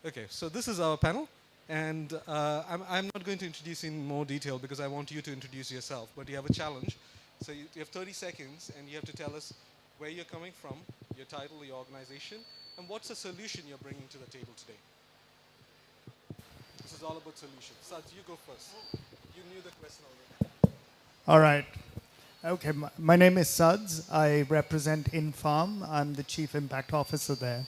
Okay, so this is our panel, and I'm not going to introduce in more detail because I want you to introduce yourself, but you have a challenge. So you have 30 seconds, and you have to tell us where you're coming from, your title, your organization, and what's the solution you're bringing to the table today. This is all about solutions. Saj, you go first. You knew the question already. All right. Okay, my name is Suds. I represent Infarm. I'm the Chief Impact Officer there.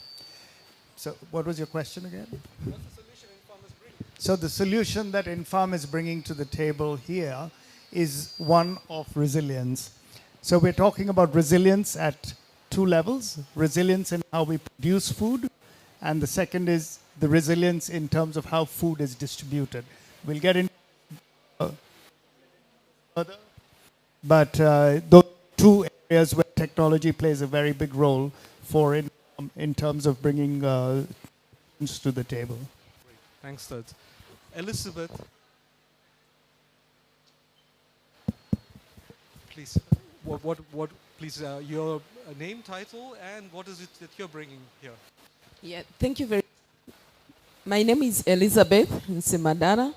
So what was your question again? What's the solution Infarm is bringing? So the solution that Infarm is bringing to the table here is one of resilience. So we're talking about resilience at two levels: resilience in how we produce food, and the second is the resilience in terms of how food is distributed. We'll get into further, but those two areas where technology plays a very big role for in terms of bringing to the table. Great. Thanks, Saj. Elizabeth, please. Please, your name, title, and what is it that you're bringing here? Yeah, thank you very much. My name is Elizabeth Nsimadara.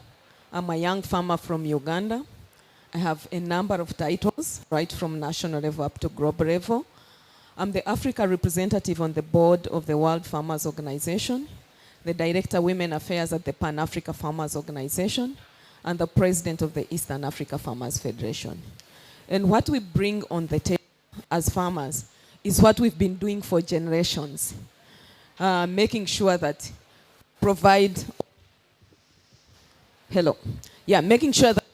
I'm a young farmer from Uganda. I have a number of titles, right from national level up to global level. I'm the Africa representative on the board of the World Farmers Organization, the Director Women Affairs at the Pan-Africa Farmers Organization, and the President of the Eastern Africa Farmers Federation. And what we bring on the table as farmers is what we've been doing for generations, making sure that provide, making sure that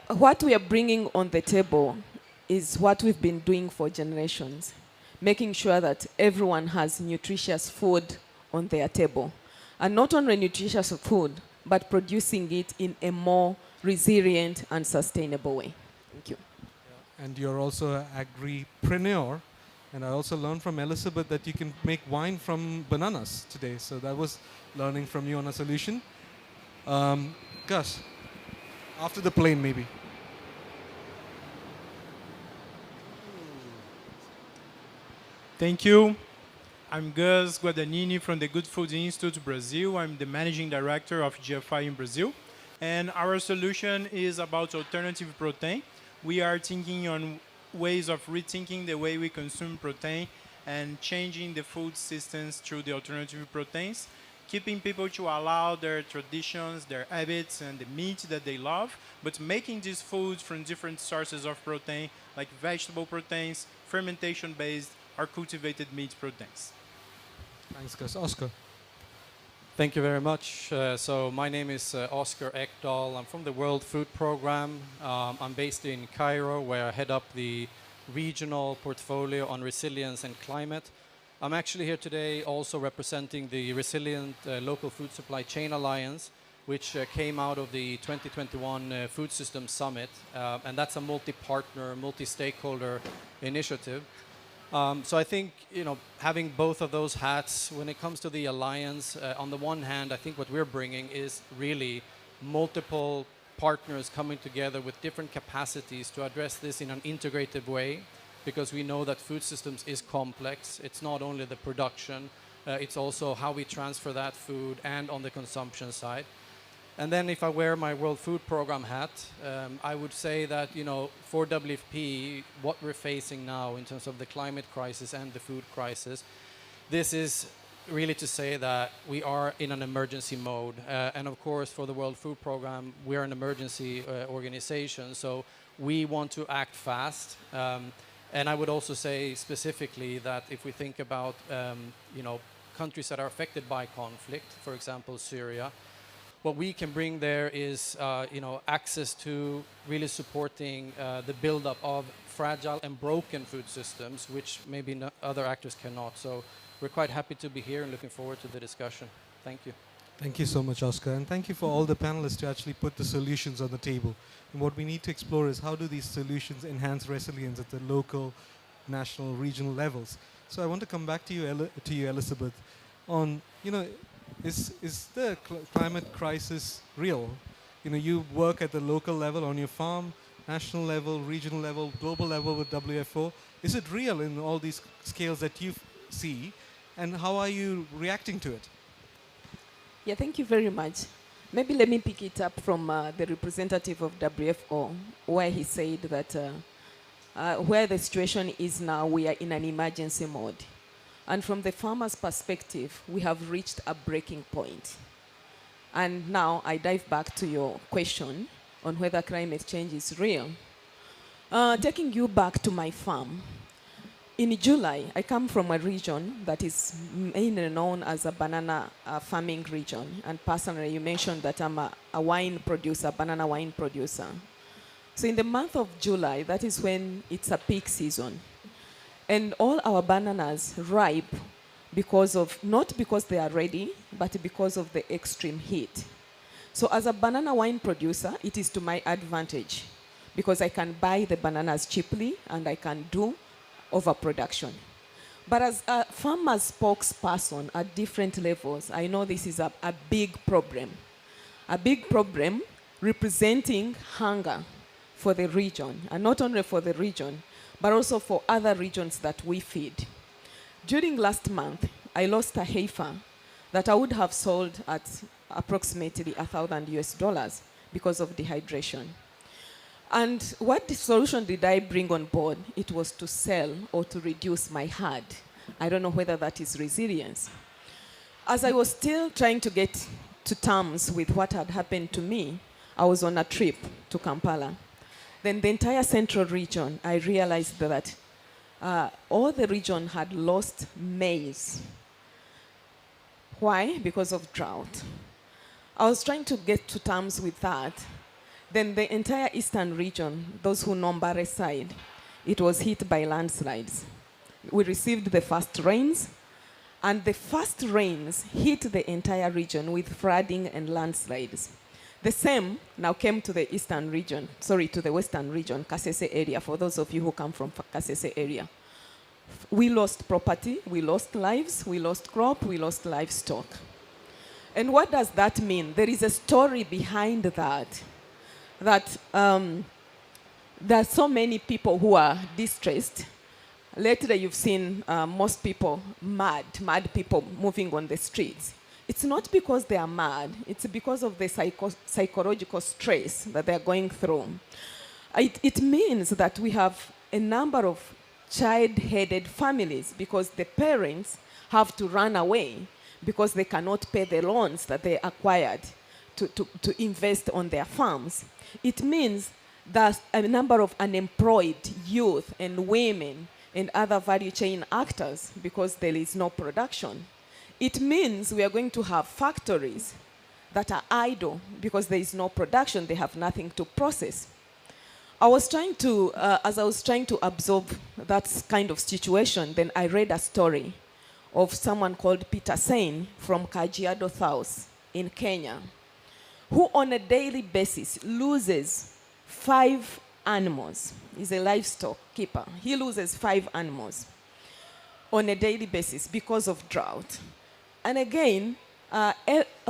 what we are bringing on the table is what we've been doing for generations, making sure that everyone has nutritious food on their table. And not only nutritious food, but producing it in a more resilient and sustainable way. Thank you. Yeah. And you're also an agripreneur. And I also learned from Elizabeth that you can make wine from bananas today. So that was learning from you on a solution. Gus, after the plane maybe. Thank you. I'm Gus Guadagnini from the Good Food Institute Brazil. I'm the managing director of GFI in Brazil. And our solution is about alternative protein. We are thinking on ways of rethinking the way we consume protein and changing the food systems through the alternative proteins, keeping people to allow their traditions, their habits, and the meat that they love, but making these foods from different sources of protein, like vegetable proteins, fermentation-based, or cultivated meat proteins. Thanks, Gus. Oscar. Thank you very much. So my name is Oscar Ekdahl. I'm from the World Food Program. I'm based in Cairo, where I head up the regional portfolio on resilience and climate. I'm actually here today also representing the Resilient Local Food Supply Chain Alliance, which came out of the 2021 Food Systems Summit. And that's a multi-partner, multi-stakeholder initiative. So I think, having both of those hats, when it comes to the alliance, on the one hand, I think what we're bringing is really multiple partners coming together with different capacities to address this in an integrative way, because we know that food systems is complex. It's not only the production, it's also how we transfer that food and on the consumption side. And then if I wear my World Food Program hat, I would say that, for WFP, what we're facing now in terms of the climate crisis and the food crisis, this is really to say that we are in an emergency mode. And of course, for the World Food Program, we're an emergency organization, so we want to act fast. And I would also say specifically that if we think about, countries that are affected by conflict, for example, Syria, what we can bring there is, access to really supporting the buildup of fragile and broken food systems, which maybe other actors cannot. So we're quite happy to be here and looking forward to the discussion. Thank you. Thank you so much, Oscar. And thank you for all the panelists to actually put the solutions on the table. And what we need to explore is how do these solutions enhance resilience at the local, national, regional levels. So I want to come back to you, Elizabeth, on, is the climate crisis real? You work at the local level on your farm. national level, regional level, global level with WFO? Is it real in all these scales that you see? And how are you reacting to it? Yeah, thank you very much. Maybe let me pick it up from the representative of WFO, where he said that where the situation is now, we are in an emergency mode. And from the farmer's perspective, we have reached a breaking point. And now I dive back to your question on whether climate change is real. Taking you back to my farm, in July, I come from a region that is mainly known as a banana farming region. And personally, you mentioned that I'm a wine producer, banana wine producer. So in the month of July, that is when it's a peak season. And all our bananas ripe because of, not because they are ready, but because of the extreme heat. So as a banana wine producer, it is to my advantage because I can buy the bananas cheaply and I can do overproduction. But as a farmer's spokesperson at different levels, I know this is a big problem. A big problem representing hunger for the region, and not only for the region, but also for other regions that we feed. During last month, I lost a heifer that I would have sold at approximately $1,000 because of dehydration. And what solution did I bring on board? It was to sell or to reduce my herd. I don't know whether that is resilience. As I was still trying to get to terms with what had happened to me, I was on a trip to Kampala. Then the entire central region, I realized that all the region had lost maize. Why? Because of drought. I was trying to get to terms with that. Then the entire eastern region, those who know Mbare side, it was hit by landslides. We received the first rains, and the first rains hit the entire region with flooding and landslides. The same now came to the eastern region, to the western region, Kasese area, for those of you who come from Kasese area. We lost property, we lost lives, we lost crop, we lost livestock. And what does that mean? There is a story behind that, that there are so many people who are distressed. Lately, you've seen most people mad people moving on the streets. It's not because they are mad, it's because of the psychological stress that they're going through. It means that we have a number of child-headed families because the parents have to run away because they cannot pay the loans that they acquired to invest on their farms. It means that a number of unemployed youth and women and other value chain actors because there is no production. It means we are going to have factories that are idle because there is no production, they have nothing to process. I was trying to, as I was trying to absorb that kind of situation, then I read a story of someone called Peter Sain from Kajiado South in Kenya, who on a daily basis loses 5 animals. He's a livestock keeper. He loses 5 animals on a daily basis because of drought. And again,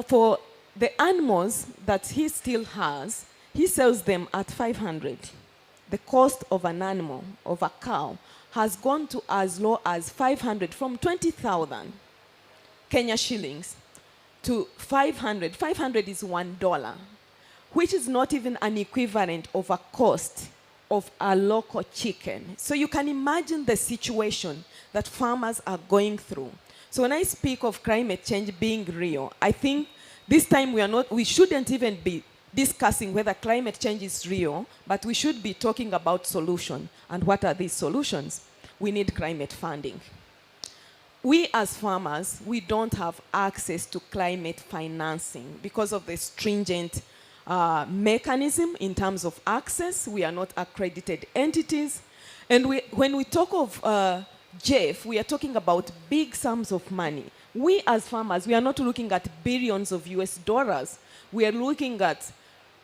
for the animals that he still has, he sells them at 500. The cost of an animal, of a cow, has gone to as low as 500, from 20,000 Kenya shillings to 500. 500 is $1, which is not even an equivalent of a cost of a local chicken. So you can imagine the situation that farmers are going through. So when I speak of climate change being real, I think this time we shouldn't even be discussing whether climate change is real, but we should be talking about solution. And what are these solutions? We need climate funding. We as farmers, we don't have access to climate financing because of the stringent mechanism in terms of access. We are not accredited entities. And when we talk of Jeff, we are talking about big sums of money. We as farmers, we are not looking at billions of US dollars. We are looking at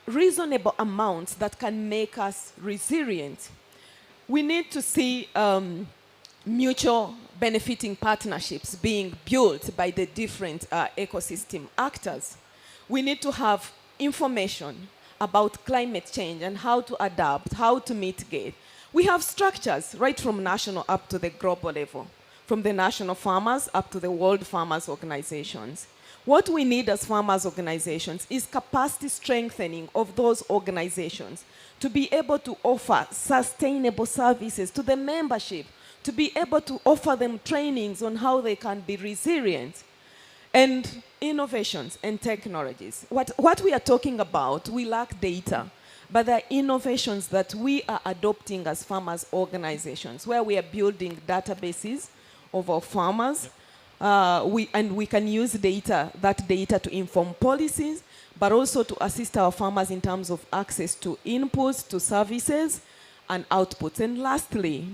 reasonable amounts that can make us resilient. We need to see mutual benefiting partnerships being built by the different ecosystem actors. We need to have information about climate change and how to adapt, how to mitigate, we have structures right from national up to the global level, from the national farmers up to the world farmers organizations. What we need as farmers organizations is capacity strengthening of those organizations to be able to offer sustainable services to the membership, to be able to offer them trainings on how they can be resilient, and innovations and technologies. What we are talking about, we lack data, but there are innovations that we are adopting as farmers organizations, where we are building databases of our farmers. We can use that data to inform policies, but also to assist our farmers in terms of access to inputs, to services, and outputs. And lastly,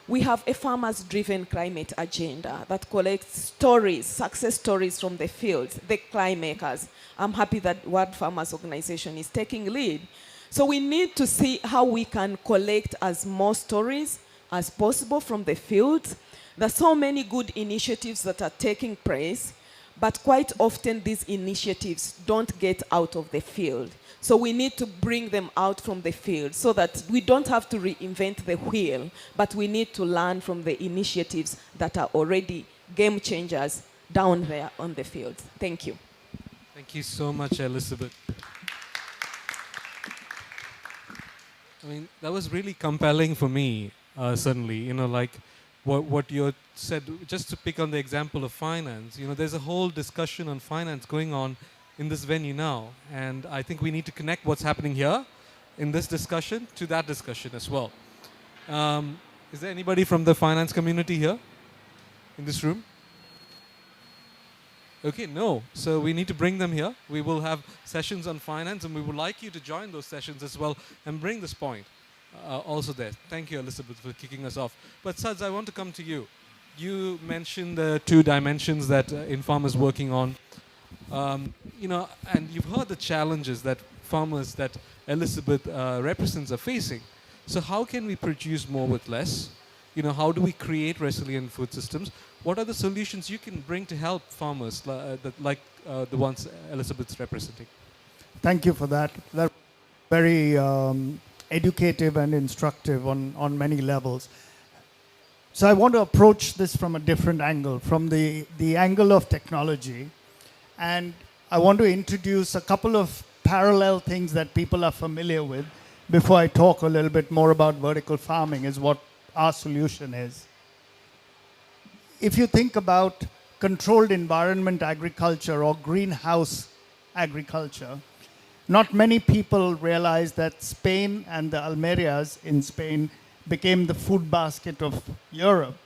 we have a farmers-driven climate agenda that collects stories, success stories from the fields, the climate makers. I'm happy that World Farmers Organization is taking lead. So we need to see how we can collect as more stories as possible from the fields. There are so many good initiatives that are taking place, but quite often these initiatives don't get out of the field. So we need to bring them out from the field so that we don't have to reinvent the wheel, but we need to learn from the initiatives that are already game changers down there on the field. Thank you. Thank you so much, Elizabeth. I mean, that was really compelling for me, certainly. You know, like what you said, just to pick on the example of finance, you know, there's a whole discussion on finance going on in this venue now. And I think we need to connect what's happening here in this discussion to that discussion as well. Is there anybody from the finance community here in this room? Okay, no. So we need to bring them here. We will have sessions on finance, and we would like you to join those sessions as well and bring this point also there. Thank you, Elizabeth, for kicking us off. But Suds, I want to come to you. You mentioned the 2 dimensions that Infarm is working on. You know, and you've heard the challenges that farmers that Elizabeth represents are facing. So how can we produce more with less? You know, how do we create resilient food systems? What are the solutions you can bring to help farmers like the ones Elizabeth's representing? Thank you for that. That's very educative and instructive on many levels. So I want to approach this from a different angle, from the angle of technology. And I want to introduce a couple of parallel things that people are familiar with before I talk a little bit more about vertical farming, is what our solution is. If you think about controlled environment agriculture or greenhouse agriculture, not many people realize that Spain and the Almerias in Spain became the food basket of Europe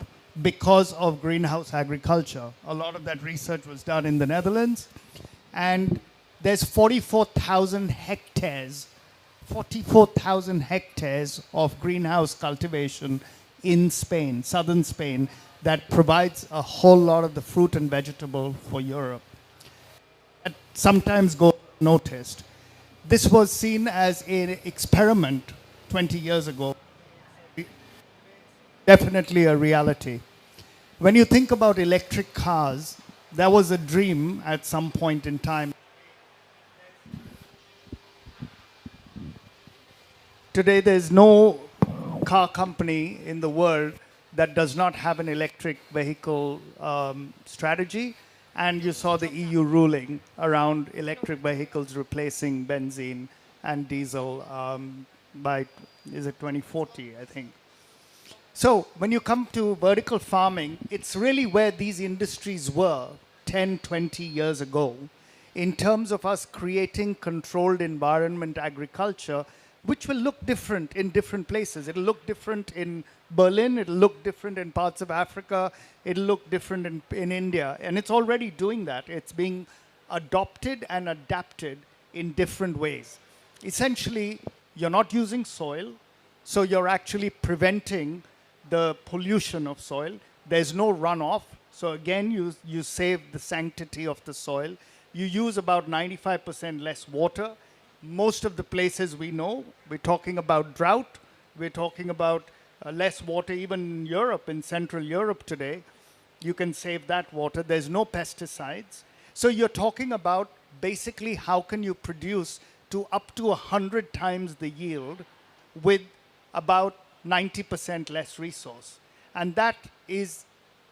because of greenhouse agriculture. A lot of that research was done in the Netherlands, and there's 44,000 hectares of greenhouse cultivation in Spain, southern Spain, that provides a whole lot of the fruit and vegetable for Europe. That sometimes goes unnoticed. This was seen as an experiment 20 years ago. Definitely a reality. When you think about electric cars, there was a dream at some point in time. Today, there's no car company in the world that does not have an electric vehicle strategy. And you saw the EU ruling around electric vehicles replacing benzene and diesel by, is it 2040, I think. So when you come to vertical farming, it's really where these industries were 10, 20 years ago in terms of us creating controlled environment agriculture, which will look different in different places. It'll look different in Berlin, it'll look different in parts of Africa, it'll look different in India. And it's already doing that. It's being adopted and adapted in different ways. Essentially, you're not using soil, so you're actually preventing the pollution of soil. There's no runoff. So again, you save the sanctity of the soil. You use about 95% less water. Most of the places we know, we're talking about drought. We're talking about less water, even in Europe, in Central Europe today. You can save that water. There's no pesticides. So you're talking about basically how can you produce to up to 100 times the yield with about 90% less resource. And that is,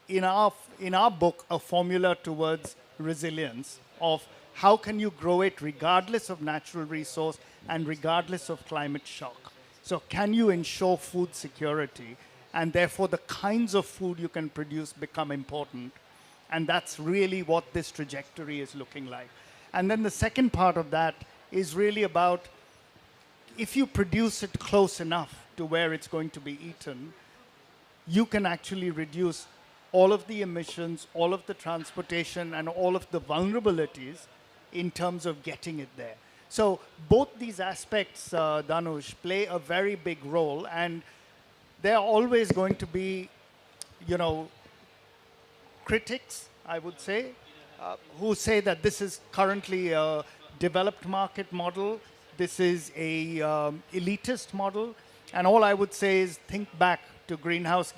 in our book, a formula towards resilience of how can you grow it regardless of natural resource and regardless of climate shock. So can you ensure food security? And therefore, the kinds of food you can produce become important. And that's really what this trajectory is looking like. And then the second part of that is really about if you produce it close enough to where it's going to be eaten, you can actually reduce all of the emissions, all of the transportation, and all of the vulnerabilities in terms of getting it there. So both these aspects, Dhanush, play a very big role, and there are always going to be, critics, I would say, who say that this is currently a developed market model, this is a elitist model, and all I would say is think back to greenhouse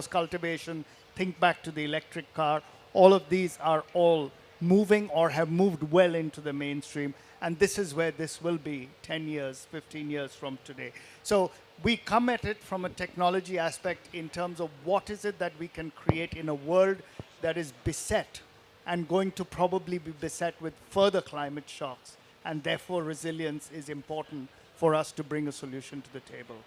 cultivation, think back to the electric car. All of these are all moving or have moved well into the mainstream, and this is where this will be 10 years, 15 years from today. So we come at it from a technology aspect in terms of what is it that we can create in a world that is beset and going to probably be beset with further climate shocks, and therefore resilience is important for us to bring a solution to the table.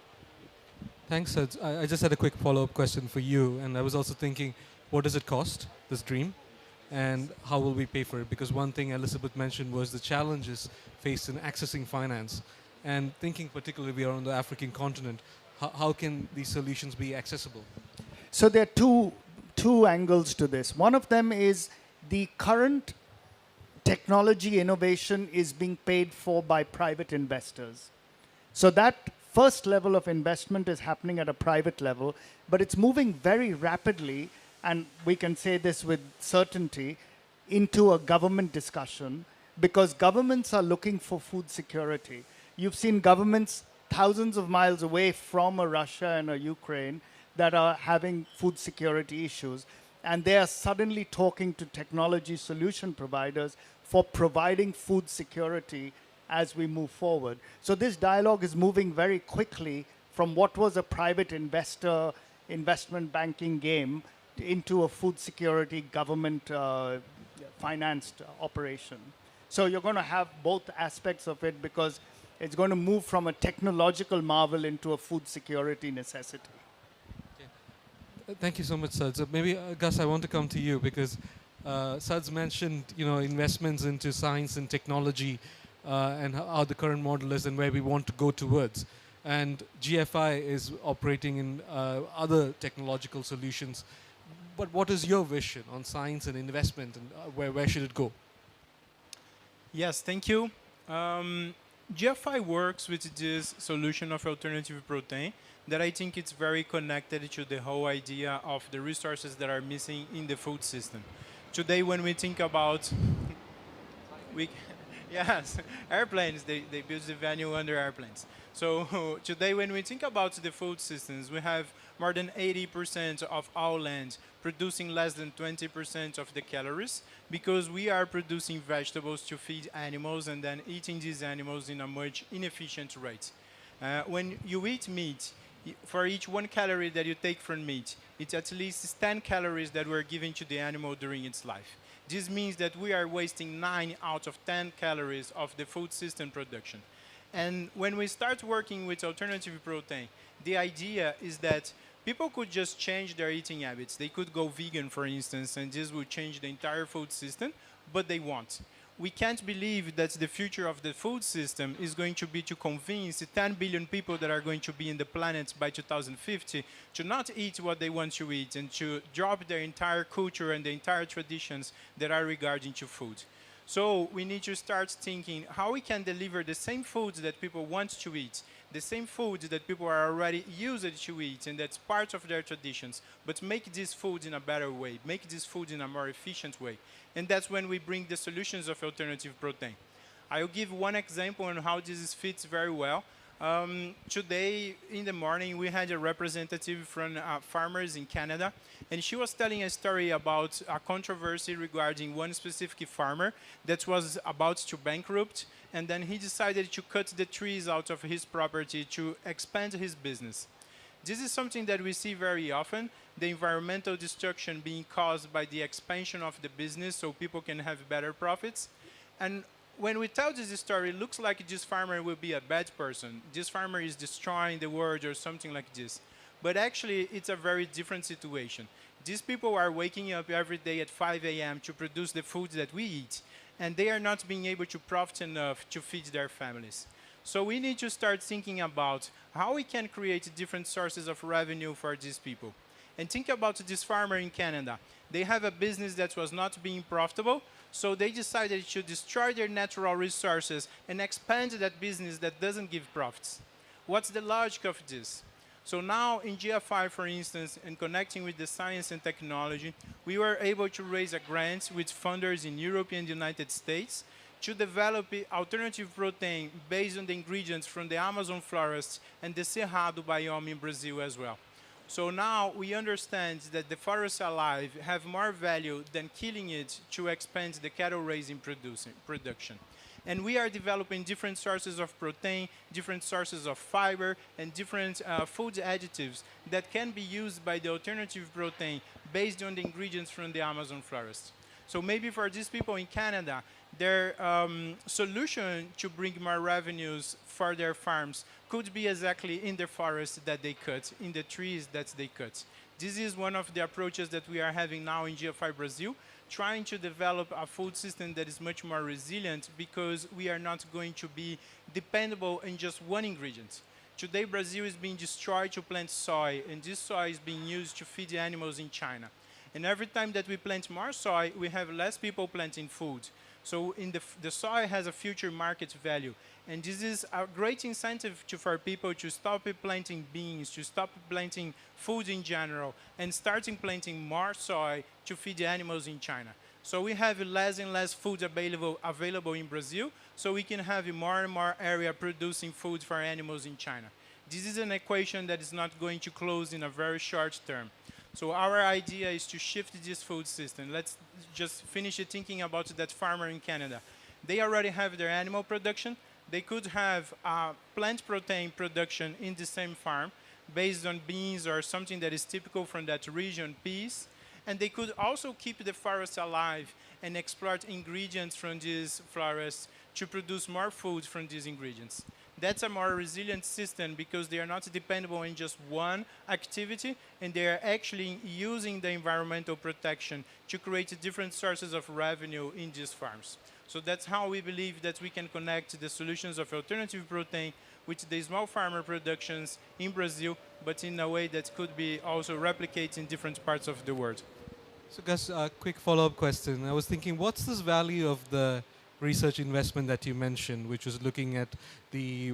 Thanks, Sid. I just had a quick follow-up question for you, and I was also thinking, what does it cost, this dream? And how will we pay for it? Because one thing Elizabeth mentioned was the challenges faced in accessing finance. And thinking particularly we are on the African continent, how can these solutions be accessible? So there are two angles to this. One of them is the current technology innovation is being paid for by private investors. So that first level of investment is happening at a private level, but it's moving very rapidly, and we can say this with certainty, into a government discussion, because governments are looking for food security. You've seen governments thousands of miles away from a Russia and a Ukraine that are having food security issues, and they are suddenly talking to technology solution providers for providing food security as we move forward. So this dialogue is moving very quickly from what was a private investor investment banking game into a food security government financed operation. So you're going to have both aspects of it, because it's going to move from a technological marvel into a food security necessity. Thank you so much, Sud. So maybe, Gus, I want to come to you, because Sud's mentioned, investments into science and technology, and how the current model is and where we want to go towards. And GFI is operating in other technological solutions. But what is your vision on science and investment, and where should it go? Yes, thank you. GFI works with this solution of alternative protein that I think it's very connected to the whole idea of the resources that are missing in the food system. Today, when we think about, yes, airplanes, they build the value under airplanes. So today, when we think about the food systems, we have more than 80% of our land producing less than 20% of the calories, because we are producing vegetables to feed animals and then eating these animals in a much inefficient rate. When you eat meat, for each 1 calorie that you take from meat, it's at least 10 calories that we're giving to the animal during its life. This means that we are wasting 9 out of 10 calories of the food system production. And when we start working with alternative protein, the idea is that people could just change their eating habits. They could go vegan, for instance, and this would change the entire food system, but they won't. We can't believe that the future of the food system is going to be to convince the 10 billion people that are going to be in the planet by 2050 to not eat what they want to eat and to drop their entire culture and the entire traditions that are regarding to food. So we need to start thinking how we can deliver the same foods that people want to eat, the same foods that people are already used to eat, and that's part of their traditions, but make these foods in a better way, make these foods in a more efficient way. And that's when we bring the solutions of alternative protein. I'll give one example on how this fits very well. Today in the morning, we had a representative from farmers in Canada, and she was telling a story about a controversy regarding one specific farmer that was about to bankrupt, and then he decided to cut the trees out of his property to expand his business. This is something that we see very often, the environmental destruction being caused by the expansion of the business so people can have better profits. And when we tell this story, it looks like this farmer will be a bad person. This farmer is destroying the world or something like this. But actually, it's a very different situation. These people are waking up every day at 5 a.m. to produce the food that we eat, and they are not being able to profit enough to feed their families. So we need to start thinking about how we can create different sources of revenue for these people. And think about this farmer in Canada. They have a business that was not being profitable, so they decided to destroy their natural resources and expand that business that doesn't give profits. What's the logic of this? So now in GFI, for instance, and connecting with the science and technology, we were able to raise a grant with funders in Europe and the United States to develop alternative protein based on the ingredients from the Amazon forest and the Cerrado biome in Brazil as well. So now we understand that the forests alive have more value than killing it to expand the cattle raising production. And we are developing different sources of protein, different sources of fiber, and different food additives that can be used by the alternative protein based on the ingredients from the Amazon forest. So maybe for these people in Canada, their solution to bring more revenues for their farms could be exactly in the forest that they cut, in the trees that they cut. This is one of the approaches that we are having now in GFI Brazil, trying to develop a food system that is much more resilient because we are not going to be dependable on just one ingredient. Today, Brazil is being destroyed to plant soy, and this soy is being used to feed the animals in China. And every time that we plant more soy, we have less people planting food. So the soy has a future market value. And this is a great incentive for people to stop planting beans, to stop planting food in general, and starting planting more soy to feed the animals in China. So we have less and less food available in Brazil, so we can have more and more area producing food for animals in China. This is an equation that is not going to close in a very short term. So our idea is to shift this food system. Let's just finish thinking about that farmer in Canada. They already have their animal production. They could have plant protein production in the same farm based on beans or something that is typical from that region, peas. And they could also keep the forest alive and exploit ingredients from these forests to produce more food from these ingredients. That's a more resilient system because they are not dependable on just one activity, and they are actually using the environmental protection to create different sources of revenue in these farms. So that's how we believe that we can connect the solutions of alternative protein with the small farmer productions in Brazil, but in a way that could be also replicated in different parts of the world. So Gus, a quick follow-up question. I was thinking, what's this value of the research investment that you mentioned, which was looking at the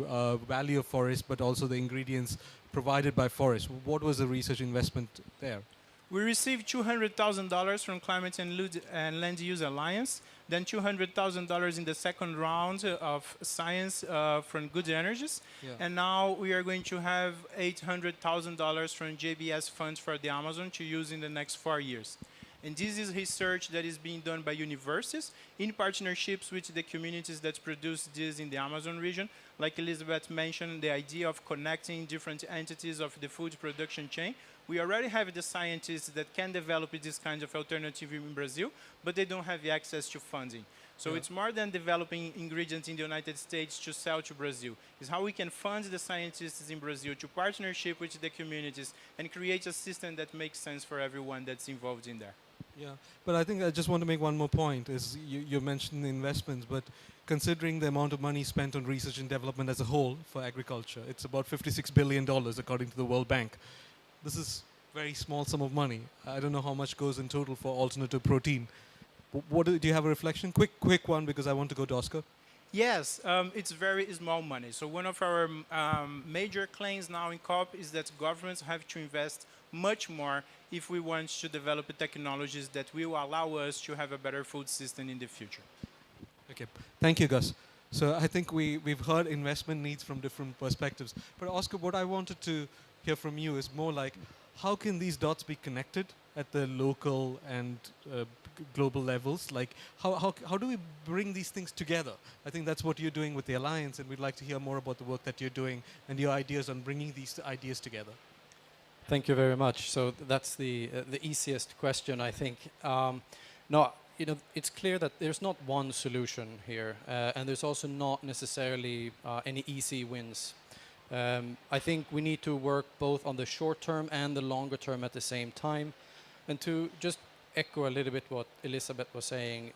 value of forest, but also the ingredients provided by forest? What was the research investment there? We received $200,000 from Climate and Land Use Alliance, then $200,000 in the second round of science from Good Energies, and now we are going to have $800,000 from JBS funds for the Amazon to use in the next 4 years. And this is research that is being done by universities in partnerships with the communities that produce this in the Amazon region. Like Elizabeth mentioned, the idea of connecting different entities of the food production chain. We already have the scientists that can develop this kind of alternative in Brazil, but they don't have access to funding. So it's more than developing ingredients in the United States to sell to Brazil. It's how we can fund the scientists in Brazil to partnership with the communities and create a system that makes sense for everyone that's involved in there. Yeah, but I think I just want to make one more point. Is you mentioned the investments, but considering the amount of money spent on research and development as a whole for agriculture, it's about $56 billion according to the World Bank. This is a very small sum of money. I don't know how much goes in total for alternative protein. Do you have a reflection? Quick one, because I want to go to Oscar. Yes, it's very small money. So one of our major claims now in COP is that governments have to invest much more if we want to develop technologies that will allow us to have a better food system in the future. Okay, thank you, Gus. So I think we've heard investment needs from different perspectives. But Oscar, what I wanted to hear from you is more like, how can these dots be connected at the local and global levels? Like, how do we bring these things together? I think that's what you're doing with the Alliance, and we'd like to hear more about the work that you're doing and your ideas on bringing these ideas together. Thank you very much. So that's the easiest question, I think. No, it's clear that there's not one solution here, and there's also not necessarily any easy wins. I think we need to work both on the short term and the longer term at the same time. And to just echo a little bit what Elizabeth was saying,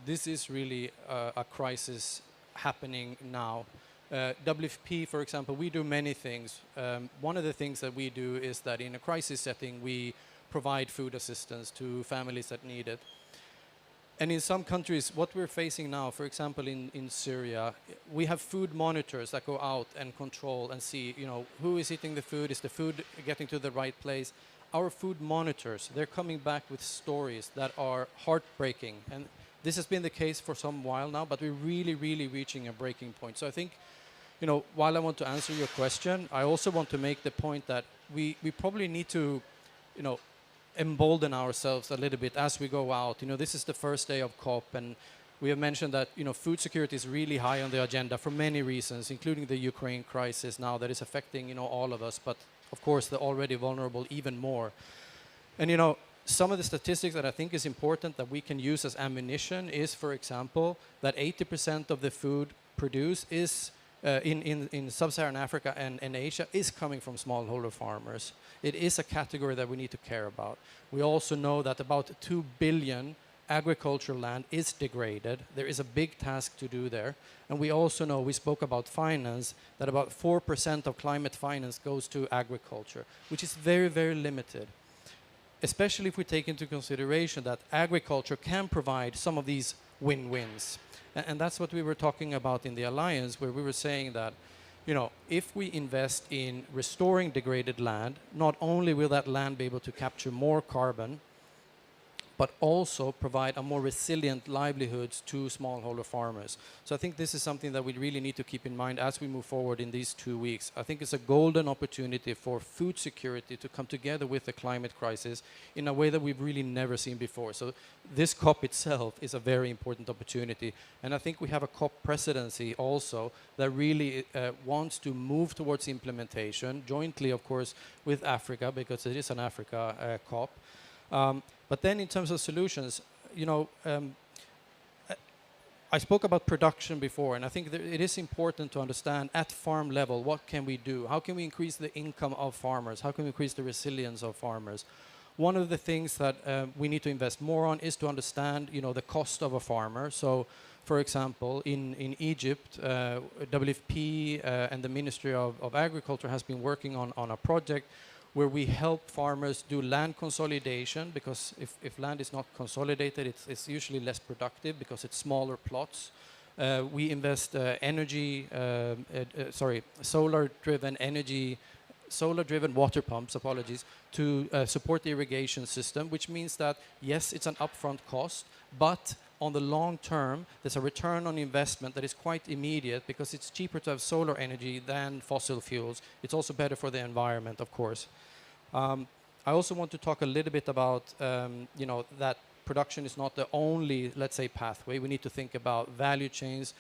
this is really a crisis happening now. WFP, for example, we do many things. One of the things that we do is that in a crisis setting, we provide food assistance to families that need it. And in some countries, what we're facing now, for example, in Syria, we have food monitors that go out and control and see, who is eating the food, is the food getting to the right place? Our food monitors, they're coming back with stories that are heartbreaking. And this has been the case for some while now, but we're really, really reaching a breaking point. So I think, while I want to answer your question, I also want to make the point that we probably need to, embolden ourselves a little bit as we go out. This is the first day of COP, and we have mentioned that, food security is really high on the agenda for many reasons, including the Ukraine crisis now that is affecting, all of us, but of course the already vulnerable even more. And, some of the statistics that I think is important that we can use as ammunition is, for example, that 80% of the food produced is in sub-Saharan Africa and Asia is coming from smallholder farmers. It is a category that we need to care about. We also know that about 2 billion agricultural land is degraded. There is a big task to do there. And we also know, we spoke about finance, that about 4% of climate finance goes to agriculture, which is very, very limited. Especially if we take into consideration that agriculture can provide some of these win-wins. And that's what we were talking about in the Alliance, where we were saying that, if we invest in restoring degraded land, not only will that land be able to capture more carbon, but also provide a more resilient livelihoods to smallholder farmers. So I think this is something that we really need to keep in mind as we move forward in these 2 weeks. I think it's a golden opportunity for food security to come together with the climate crisis in a way that we've really never seen before. So this COP itself is a very important opportunity. And I think we have a COP presidency also that really wants to move towards implementation, jointly, of course, with Africa, because it is an Africa COP. But then in terms of solutions, I spoke about production before, and I think that it is important to understand at farm level, what can we do? How can we increase the income of farmers? How can we increase the resilience of farmers? One of the things that we need to invest more on is to understand, the cost of a farmer. So, for example, in Egypt, WFP and the Ministry of Agriculture has been working on a project where we help farmers do land consolidation, because if land is not consolidated, it's usually less productive because it's smaller plots. We invest solar-driven water pumps, to support the irrigation system, which means that, yes, it's an upfront cost, but on the long term, there's a return on investment that is quite immediate because it's cheaper to have solar energy than fossil fuels. It's also better for the environment, of course. I also want to talk a little bit about, that production is not the only, let's say, pathway. We need to think about value chains.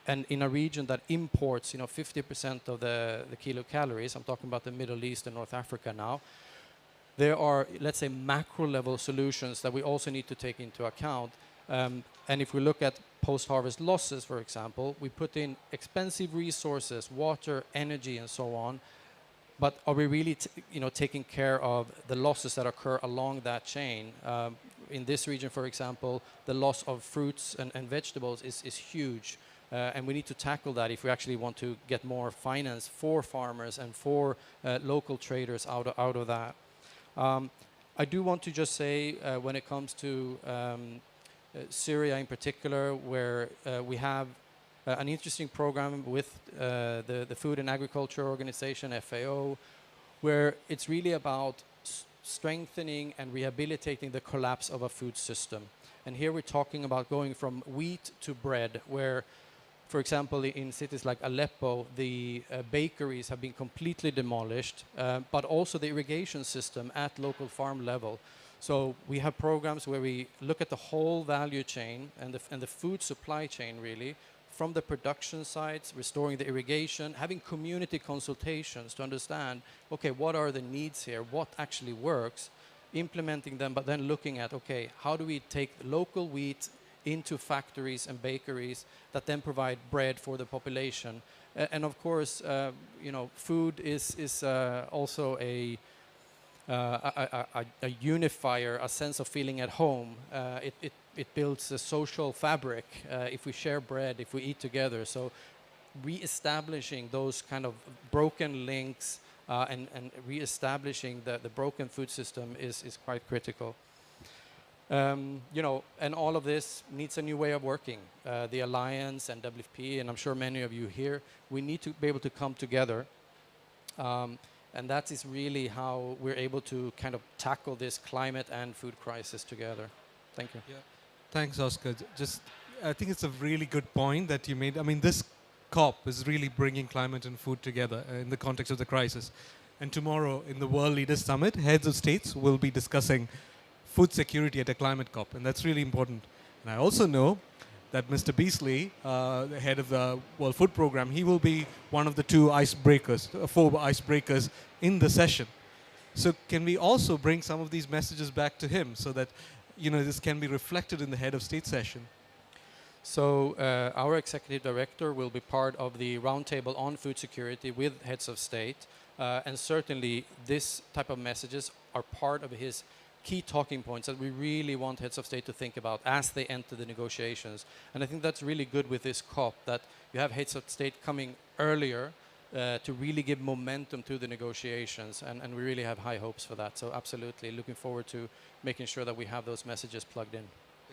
And in a region that imports, 50% of the kilocalories, I'm talking about the Middle East and North Africa now, there are, let's say, macro-level solutions that we also need to take into account. And if we look at post-harvest losses, for example, we put in expensive resources, water, energy, and so on. But are we really, taking care of the losses that occur along that chain? In this region, for example, the loss of fruits and vegetables is huge. And we need to tackle that if we actually want to get more finance for farmers and for local traders out of that. I do want to just say, when it comes to Syria in particular, where we have an interesting program with the Food and Agriculture Organization, FAO, where it's really about strengthening and rehabilitating the collapse of a food system. And here we're talking about going from wheat to bread, where For example, in cities like Aleppo, the bakeries have been completely demolished, but also the irrigation system at local farm level. So we have programs where we look at the whole value chain and the food supply chain, really, from the production sites, restoring the irrigation, having community consultations to understand, okay, what are the needs here, what actually works, implementing them, but then looking at, okay, how do we take local wheat into factories and bakeries that then provide bread for the population. And of course, food is also a unifier, a sense of feeling at home. It builds a social fabric if we share bread, if we eat together. So re-establishing those kind of broken links and re-establishing the broken food system is quite critical. And all of this needs a new way of working. The Alliance and WFP, and I'm sure many of you here, we need to be able to come together. And that is really how we're able to kind of tackle this climate and food crisis together. Thank you. Yeah. Thanks, Oscar. I think it's a really good point that you made. I mean, this COP is really bringing climate and food together in the context of the crisis. And tomorrow in the World Leaders Summit, heads of states will be discussing food security at a climate COP, and that's really important. And I also know that Mr. Beasley, the head of the World Food Program, he will be one of the four icebreakers in the session. So can we also bring some of these messages back to him so that this can be reflected in the head of state session? So our executive director will be part of the roundtable on food security with heads of state, and certainly this type of messages are part of his key talking points that we really want heads of state to think about as they enter the negotiations. And I think that's really good with this COP, that you have heads of state coming earlier to really give momentum to the negotiations, and we really have high hopes for that. So absolutely looking forward to making sure that we have those messages plugged in.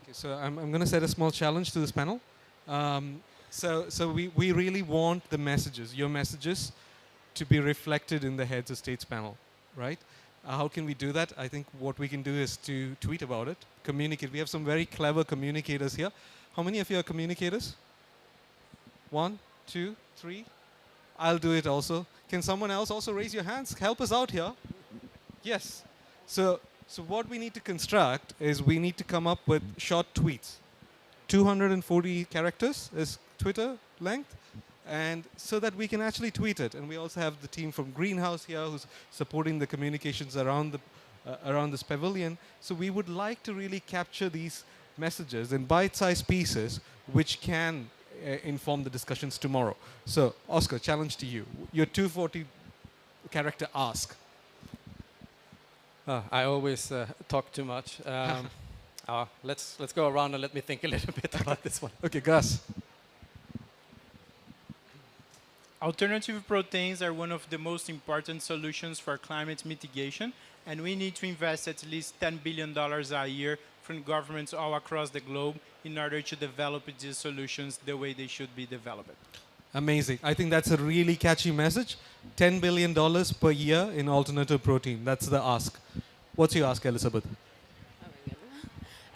Okay, so I'm going to set a small challenge to this panel. So we really want the messages, your messages, to be reflected in the heads of states panel, right? How can we do that? I think what we can do is to tweet about it, communicate. We have some very clever communicators here. How many of you are communicators? 1, 2, 3. I'll do it also. Can someone else also raise your hands? Help us out here. Yes. So what we need to construct is we need to come up with short tweets. 240 characters is Twitter length. And so that we can actually tweet it. And we also have the team from Greenhouse here who's supporting the communications around this pavilion. So we would like to really capture these messages in bite-sized pieces which can inform the discussions tomorrow. So, Oscar, challenge to you. Your 240 character ask. I always talk too much. Let's go around and let me think a little bit about this one. Okay, Gus. Alternative proteins are one of the most important solutions for climate mitigation, and we need to invest at least $10 billion a year from governments all across the globe in order to develop these solutions the way they should be developed. Amazing. I think that's a really catchy message. $10 billion per year in alternative protein. That's the ask. What's your ask, Elizabeth?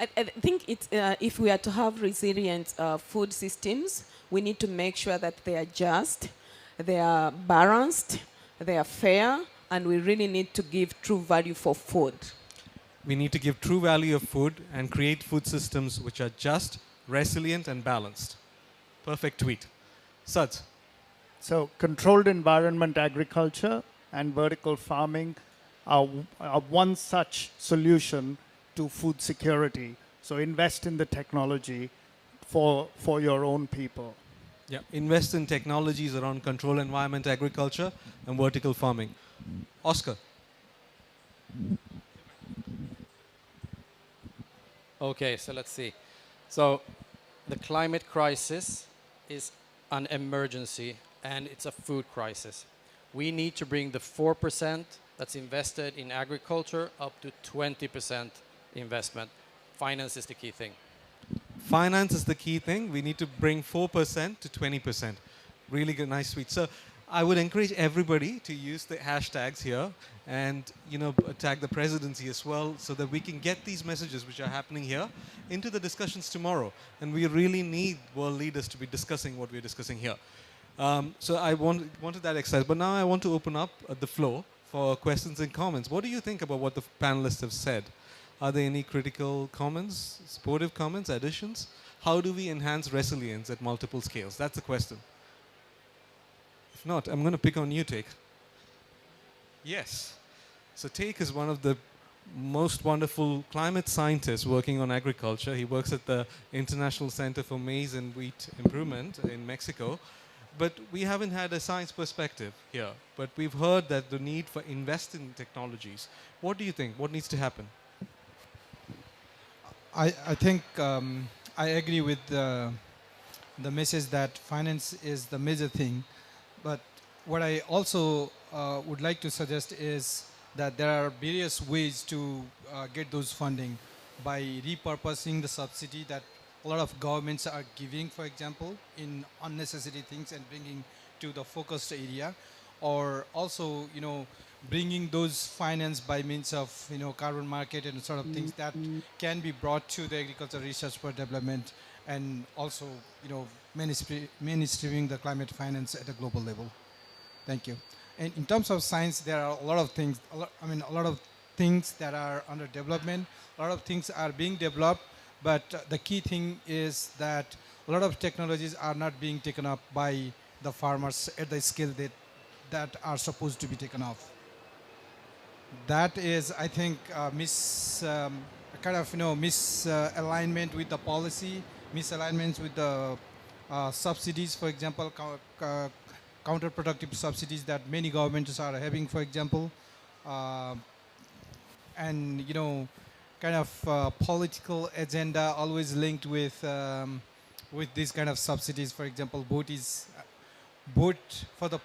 I think it's, if we are to have resilient food systems, we need to make sure that they are just, they are balanced, they are fair, and we really need to give true value for food. We need to give true value of food and create food systems which are just, resilient, and balanced. Perfect tweet. Sudh. So controlled environment agriculture and vertical farming are one such solution to food security. So invest in the technology for your own people. Yeah, invest in technologies around controlled environment agriculture and vertical farming. Oscar. Okay, so let's see. So the climate crisis is an emergency, and it's a food crisis. We need to bring the 4% that's invested in agriculture up to 20% investment. Finance is the key thing. Finance is the key thing. We need to bring 4% to 20%. Really good, nice tweet. So I would encourage everybody to use the hashtags here and tag the presidency as well, so that we can get these messages which are happening here into the discussions tomorrow. And we really need world leaders to be discussing what we're discussing here. So I wanted that exercise, but now I want to open up the floor for questions and comments. What do you think about what the panelists have said? Are there any critical comments, supportive comments, additions? How do we enhance resilience at multiple scales? That's the question. If not, I'm going to pick on you, Take. Yes. So Take is one of the most wonderful climate scientists working on agriculture. He works at the International Center for Maize and Wheat Improvement in Mexico. But we haven't had a science perspective here. But we've heard that the need for investing in technologies. What do you think? What needs to happen? I think I agree with the message that finance is the major thing. But what I also would like to suggest is that there are various ways to get those funding by repurposing the subsidy that a lot of governments are giving, for example, in unnecessary things and bringing to the focused area, or also, bringing those finance by means of, carbon market and sort of things that can be brought to the agricultural research for development, and also, mainstreaming the climate finance at a global level. Thank you. And in terms of science, there are a lot of things, a lot of things that are under development, a lot of things are being developed, but the key thing is that a lot of technologies are not being taken up by the farmers at the scale that are supposed to be taken off. That is, I think, misalignment with the policy, misalignments with the subsidies, for example, counterproductive subsidies that many governments are having, for example, and political agenda always linked with these kind of subsidies. For example, vote for the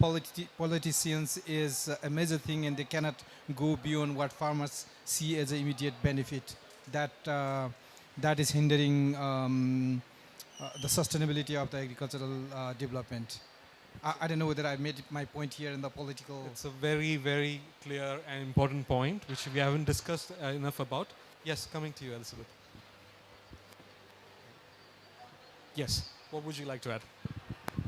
politicians is a major thing, and they cannot go beyond what farmers see as an immediate benefit. That is hindering the sustainability of the agricultural development. I don't know whether I made my point here in the political... It's a very, very clear and important point, which we haven't discussed enough about. Yes, coming to you, Elizabeth. Yes, what would you like to add?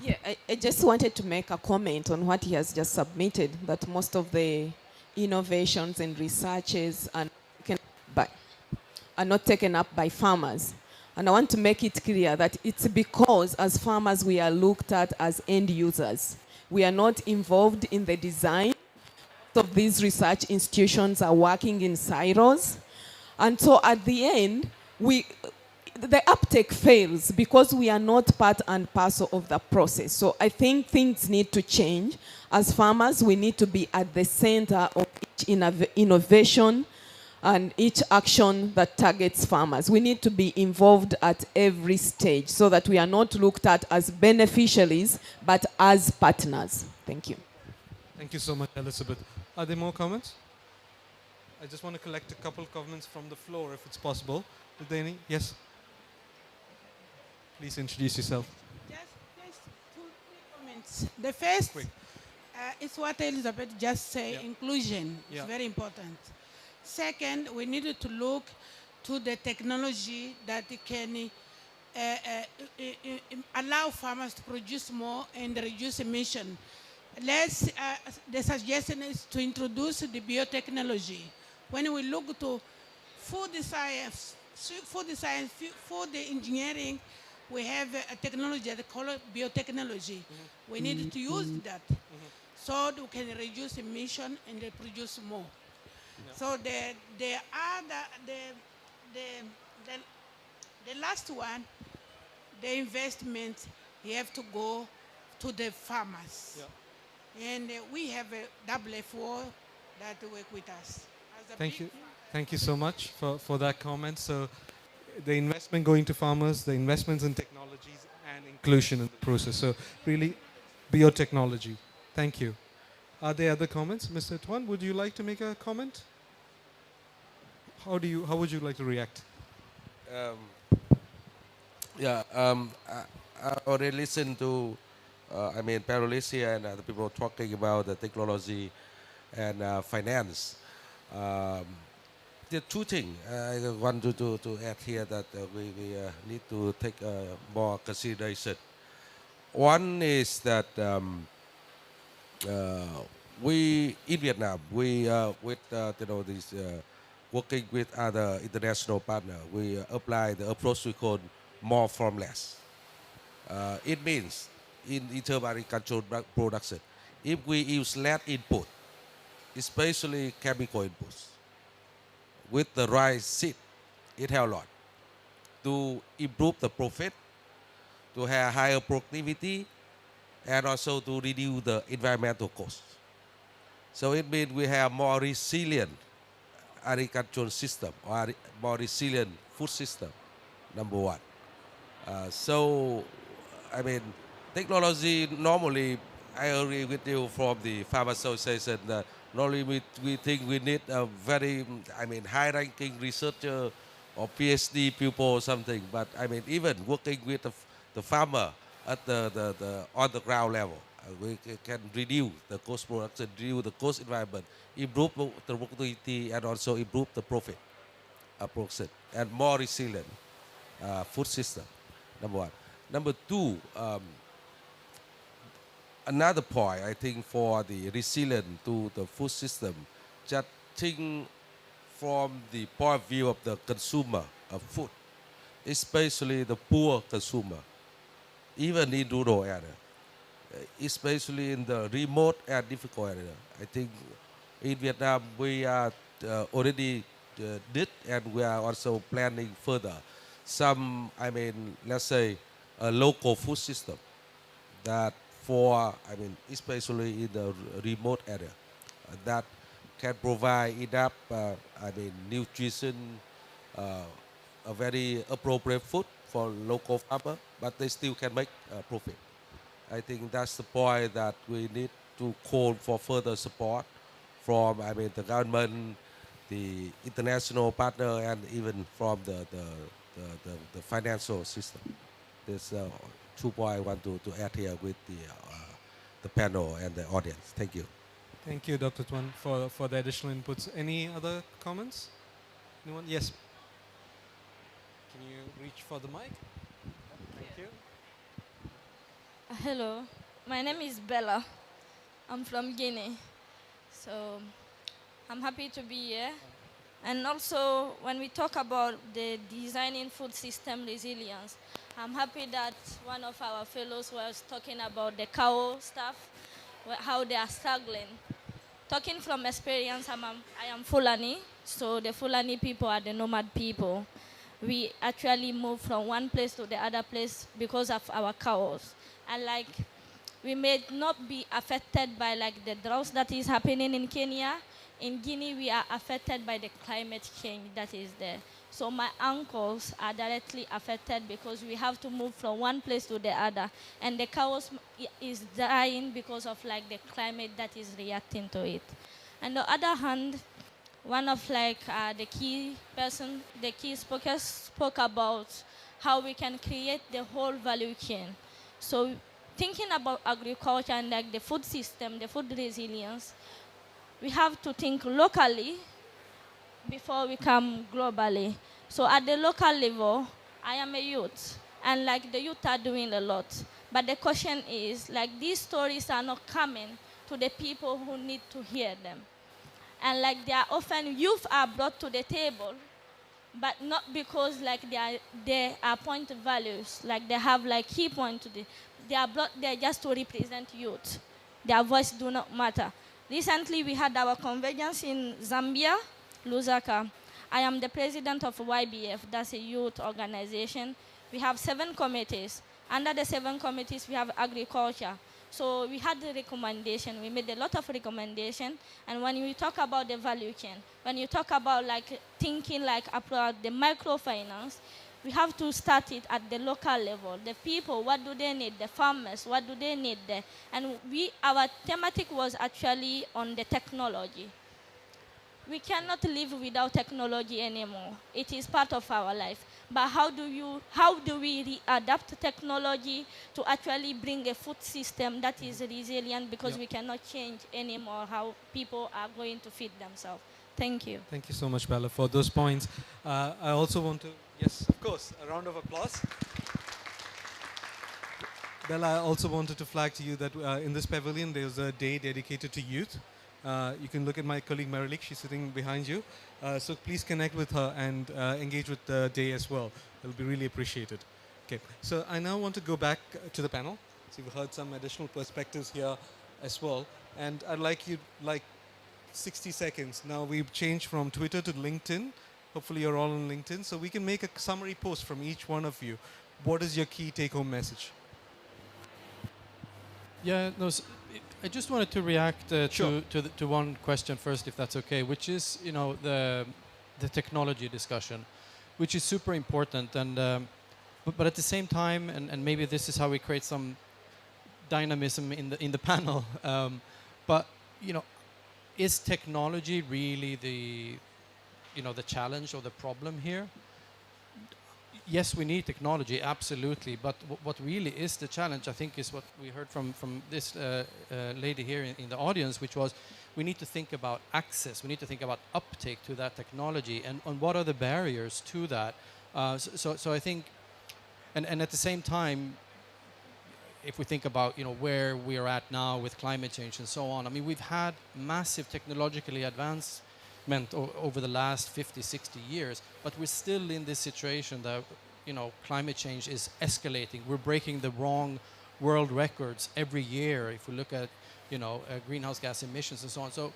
Yeah, I just wanted to make a comment on what he has just submitted, that most of the innovations and researches are not taken up by farmers. And I want to make it clear that it's because as farmers we are looked at as end users. We are not involved in the design. Most of these research institutions are working in silos. And so at the end, the uptake fails because we are not part and parcel of the process. So I think things need to change. As farmers, we need to be at the center of each innovation and each action that targets farmers. We need to be involved at every stage so that we are not looked at as beneficiaries, but as partners. Thank you. Thank you so much, Elizabeth. Are there more comments? I just want to collect a couple of comments from the floor, if it's possible. Is there any? Yes? Please introduce yourself. Just 2-3 comments. The first is what Elizabeth just said, inclusion is very important. Second, we needed to look to the technology that can allow farmers to produce more and reduce emission. The suggestion is to introduce the biotechnology. When we look to food science, food engineering, we have a technology that call it biotechnology. We need to use that so we can reduce emission and produce more. So the last one, the investment, you have to go to the farmers. And we have a WFO that work with us. Thank you. Thank you so much for that comment. So the investment going to farmers, the investments in technologies and inclusion in the process. So really biotechnology. Thank you. Are there other comments? Mr. Tuan, would you like to make a comment? How would you like to react? I already listened to panelists here and the people talking about the technology and finance. Um, there are two things I want to add here that we need to take more consideration. One is that we in Vietnam, we with this working with other international partner, we apply the approach we call more from less. It means in terms of agricultural production, if we use less input, especially chemical inputs, with the right seed, it helps a lot to improve the profit, to have higher productivity, and also to reduce the environmental costs. So it means we have more resilient agricultural system or more resilient food system, number one. So, technology normally, I agree with you from the Farm Association that normally we think we need a very, high-ranking researcher or PhD pupil or something. But even working with the farmer at the on the ground level, we can reduce the cost production, reduce the cost environment, improve the productivity, and also improve the profit production, and more resilient food system, number one. Number two, another point I think for the resilient to the food system, just think from the point of view of the consumer of food, especially the poor consumer, even in rural area, especially in the remote and difficult area. I think in Vietnam we are already did, and we are also planning further some, let's say, a local food system that for, especially in the remote area, that can provide enough, nutrition, a very appropriate food for local farmer, but they still can make profit. I think that's the point that we need to call for further support from, the government, the international partner, and even from the financial system. There's 2 points I want to add here with the panel and the audience. Thank you. Thank you, Dr. Tuan, for the additional inputs. Any other comments? Anyone? Yes. Can you reach for the mic? Thank you. Hello, my name is Bella. I'm from Guinea. So I'm happy to be here. And also, when we talk about the designing food system resilience, I'm happy that one of our fellows was talking about the cow stuff, how they are struggling. Talking from experience, I am Fulani, so the Fulani people are the nomad people. We actually move from one place to the other place because of our cows. And we may not be affected by the drought that is happening in Kenya. In Guinea, we are affected by the climate change that is there. So my uncles are directly affected because we have to move from one place to the other. And the cows is dying because of the climate that is reacting to it. On the other hand, one of the key speakers spoke about how we can create the whole value chain. So thinking about agriculture and the food system, the food resilience, we have to think locally before we come globally. So at the local level, I am a youth, and the youth are doing a lot. But the question is, these stories are not coming to the people who need to hear them. And they are often, youth are brought to the table, but not because they are point values, they have key point to they are brought there just to represent youth. Their voice do not matter. Recently, we had our convergence in Zambia, Lusaka. I am the president of YBF, that's a youth organization. We have 7 committees. Under the 7 committees, we have agriculture. So we had the recommendation. We made a lot of recommendation. And when we talk about the value chain, when you talk about thinking about the microfinance, we have to start it at the local level. The people, what do they need? The farmers, what do they need there? And our thematic was actually on the technology. We cannot live without technology anymore. It is part of our life. but how do we adapt technology to actually bring a food system that is resilient, because we cannot change anymore how people are going to feed themselves. Thank you. Thank you so much, Bella, for those points. I also want to, yes, of course, a round of applause. Bella, I also wanted to flag to you that in this pavilion, there's a day dedicated to youth. You can look at my colleague Marilik, she's sitting behind you. So please connect with her and engage with the day as well. It'll be really appreciated. Okay, so I now want to go back to the panel. So we've heard some additional perspectives here as well. And I'd like you, 60 seconds. Now we've changed from Twitter to LinkedIn. Hopefully you're all on LinkedIn. So we can make a summary post from each one of you. What is your key take-home message? Yeah, no, I just wanted to react Sure. to one question first, if that's okay, which is, the technology discussion, which is super important. And but at the same time, and maybe this is how we create some dynamism in the panel. But is technology really the challenge or the problem here? Yes, we need technology, absolutely. But what really is the challenge, I think, is what we heard from this lady here in the audience, which was we need to think about access. We need to think about uptake to that technology and what are the barriers to that. So I think, and at the same time, if we think about where we are at now with climate change and so on, I mean, we've had massive technologically advancement over the last 50, 60 years, but we're still in this situation that climate change is escalating. We're breaking the wrong world records every year if we look at greenhouse gas emissions and so on. So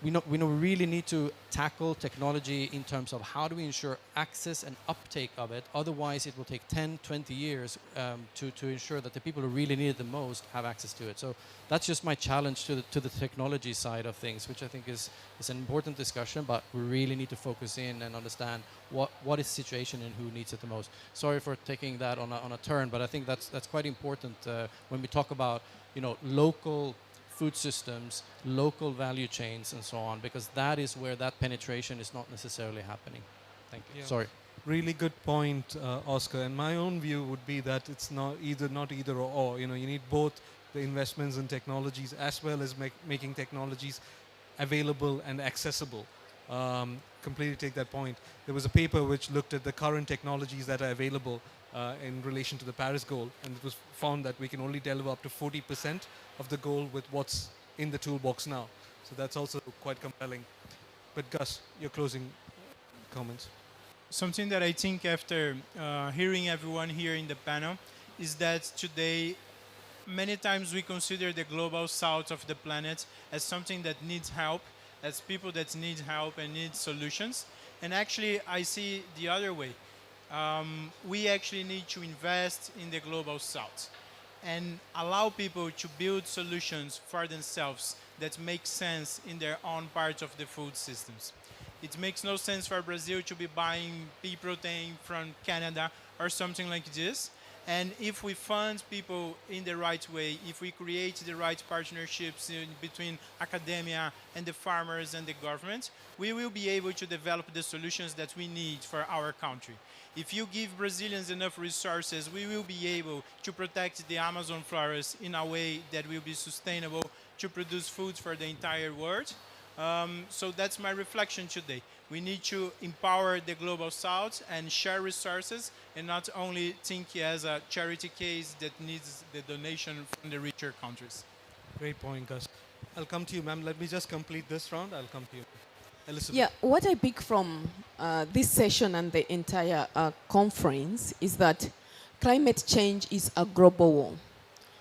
we really need to tackle technology in terms of how do we ensure access and uptake of it. Otherwise, it will take 10, 20 years to ensure that the people who really need it the most have access to it. So that's just my challenge to the technology side of things, which I think is an important discussion, but we really need to focus in and understand what is the situation and who needs it the most. Sorry for taking that on a turn, but I think that's quite important when we talk about local food systems, local value chains, and so on, because that is where that penetration is not necessarily happening. Thank you. Yeah. Sorry. Really good point, Oscar. And my own view would be that it's not either or. You need both the investments in technologies as well as making technologies available and accessible. Completely take that point. There was a paper which looked at the current technologies that are available in relation to the Paris goal, and it was found that we can only deliver up to 40% of the goal with what's in the toolbox now. So that's also quite compelling. But Gus, your closing comments. Something that I think after hearing everyone here in the panel is that today many times we consider the global south of the planet as something that needs help, as people that need help and need solutions. And actually I see the other way. We actually need to invest in the global south and allow people to build solutions for themselves that make sense in their own part of the food systems. It makes no sense for Brazil to be buying pea protein from Canada or something like this. And if we fund people in the right way, if we create the right partnerships between academia and the farmers and the government, we will be able to develop the solutions that we need for our country. If you give Brazilians enough resources, we will be able to protect the Amazon forest in a way that will be sustainable to produce food for the entire world. So that's my reflection today. We need to empower the global south and share resources and not only think as a charity case that needs the donation from the richer countries. Great point, Gus. I'll come to you, ma'am. Let me just complete this round. I'll come to you. Elizabeth. Yeah, what I pick from this session and the entire conference is that climate change is a global war,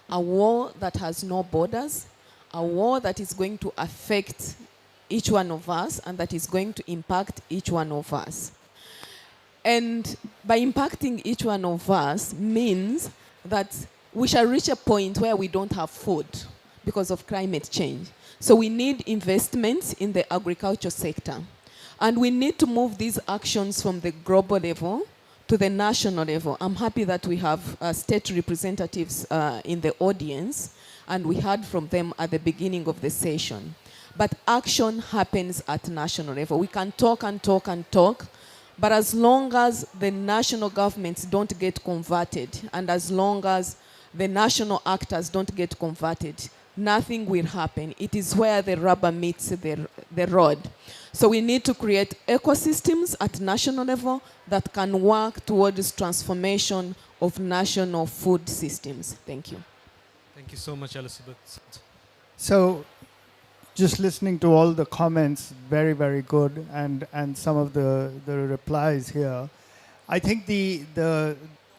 a war that has no borders, a war that is going to affect each one of us and that is going to impact each one of us. And by impacting each one of us means that we shall reach a point where we don't have food because of climate change. So we need investments in the agriculture sector. And we need to move these actions from the global level to the national level. I'm happy that we have state representatives in the audience, and we heard from them at the beginning of the session. But action happens at national level. We can talk and talk and talk, But as long as the national governments don't get converted, and as long as the national actors don't get converted, nothing will happen. It is where the rubber meets the road. So we need to create ecosystems at national level that can work towards transformation of national food systems. Thank you. Thank you so much, Elizabeth. So, just listening to all the comments, very, very good, and some of the replies here. I think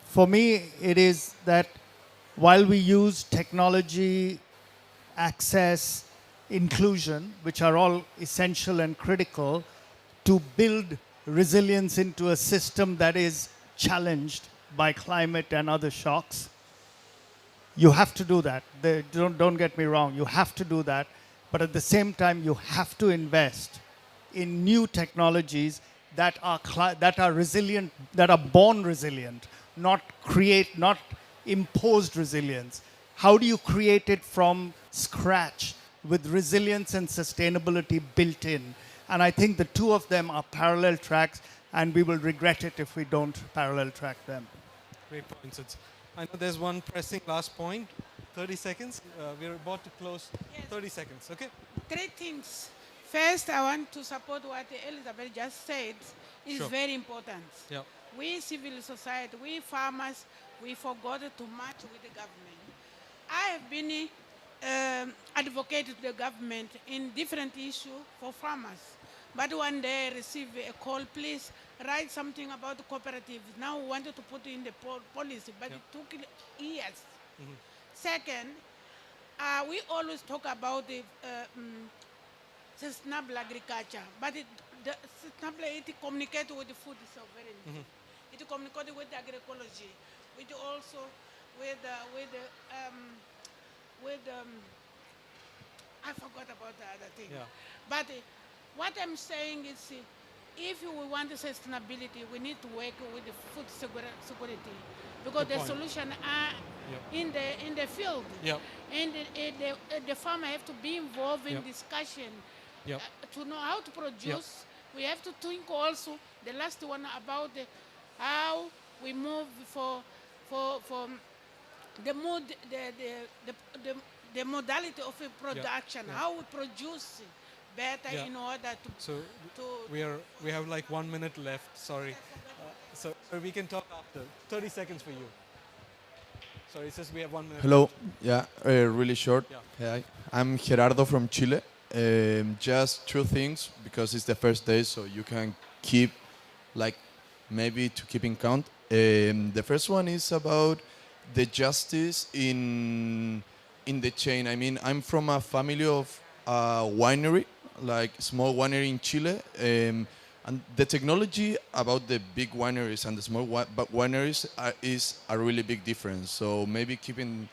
for me, it is that while we use technology, access, inclusion, which are all essential and critical to build resilience into a system that is challenged by climate and other shocks, you have to do that. Don't get me wrong, you have to do that. But at the same time, you have to invest in new technologies that are resilient, that are born resilient, not imposed resilience. How do you create it from scratch with resilience and sustainability built in? And I think the two of them are parallel tracks, and we will regret it if we don't parallel track them. Great points. I know there's one pressing last point. 30 seconds. We're about to close. Yes. 30 seconds, okay? 3 things. First, I want to support what Elizabeth just said. It's Sure. very important. Yeah. We civil society, we farmers, we forgot to match with the government. I have been advocating to the government in different issues for farmers. But one day I received a call, please write something about the cooperative. Now we wanted to put in the policy, but it took years. Mhm. Second, we always talk about the sustainable agriculture, but the sustainable, it communicates with the food sovereignty. It communicates with the agroecology, with also I forgot about the other thing. Yeah. But what I'm saying is, if we want sustainability, we need to work with the food security, because Good the point. solution are in the field. Yep. And the farmer have to be involved in Yep. discussion Yep. to know how to produce. We have to think also the last one about how we move for the modality of a production, how we produce better in order to. So we have like 1 minute left. Sorry. So we can talk after. 30 seconds for you. Sorry, it says we have 1 minute. Hello. Yeah, really short. Yeah. Hi, I'm Gerardo from Chile. Just 2 things, because it's the first day, so you can keep, like, maybe to keep in count. The first one is about the justice in the chain. I mean, I'm from a family of winery, like small winery in Chile, and the technology about the big wineries and the small wineries is a really big difference. So maybe keep in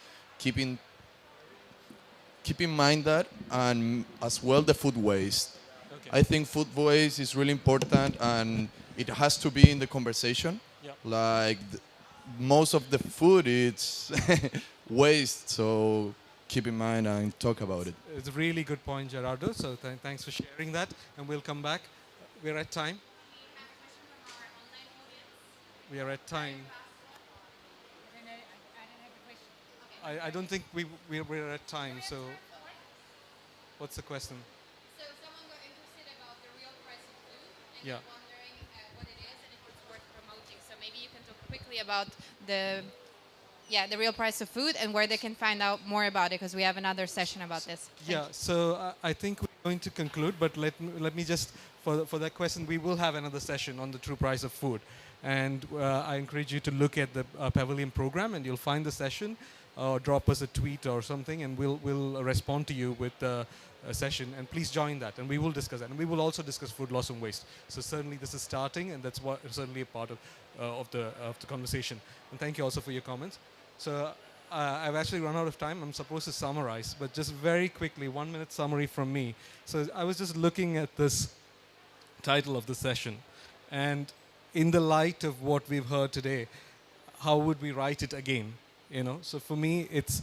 mind that, and as well the food waste. Okay. I think food waste is really important, and it has to be in the conversation. Yep. Like most of the food it's waste, so keep in mind and talk about it. It's a really good point, Gerardo. So thanks for sharing that, and we'll come back. We're at time. We are at time. I don't think we're at time. So, what's the question? So someone got interested about the real price of food, and Yeah. they're wondering what it is and if it's worth promoting. So maybe you can talk quickly about the real price of food and where they can find out more about it, because we have another session about this. Yeah, so I think we're going to conclude, but let me just, for that question, we will have another session on the true price of food. And I encourage you to look at the Pavilion program, and you'll find the session, or drop us a tweet or something, and we'll respond to you with a session. And please join that, and we will discuss that. And we will also discuss food loss and waste. So certainly this is starting, and that's certainly a part of the conversation. And thank you also for your comments. So I've actually run out of time. I'm supposed to summarize, but just very quickly, 1 minute summary from me. So I was just looking at this title of the session, and in the light of what we've heard today, how would we write it again? You know, so for me, it's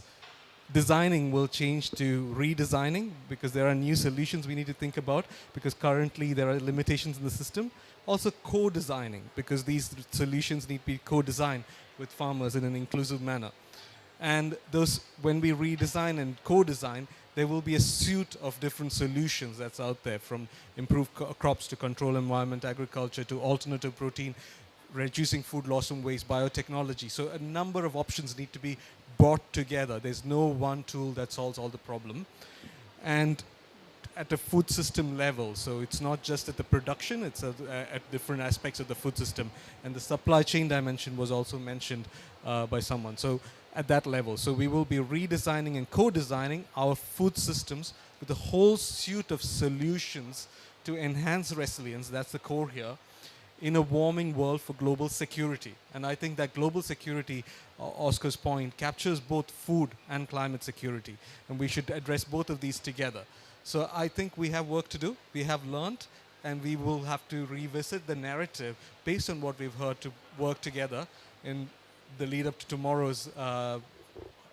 designing will change to redesigning, because there are new solutions we need to think about, because currently there are limitations in the system. Also co-designing, because these solutions need to be co-designed with farmers in an inclusive manner. And those, when we redesign and co-design, there will be a suite of different solutions that's out there, from improved crops to control environment, agriculture to alternative protein, reducing food loss and waste, biotechnology. So a number of options need to be brought together. There's no one tool that solves all the problem. And at a food system level, so it's not just at the production, it's at different aspects of the food system. And the supply chain dimension was also mentioned by someone. So at that level, so we will be redesigning and co-designing our food systems with a whole suite of solutions to enhance resilience, that's the core here, in a warming world for global security. And I think that global security, Oscar's point, captures both food and climate security. And we should address both of these together. So I think we have work to do. We have learned, and we will have to revisit the narrative based on what we've heard to work together in the lead up to tomorrow's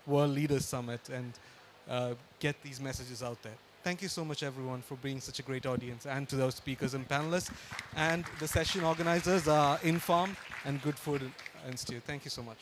World Leaders Summit and get these messages out there. Thank you so much, everyone, for being such a great audience, and to those speakers and panelists. And the session organizers are Infarm and Good Food Institute. Thank you so much.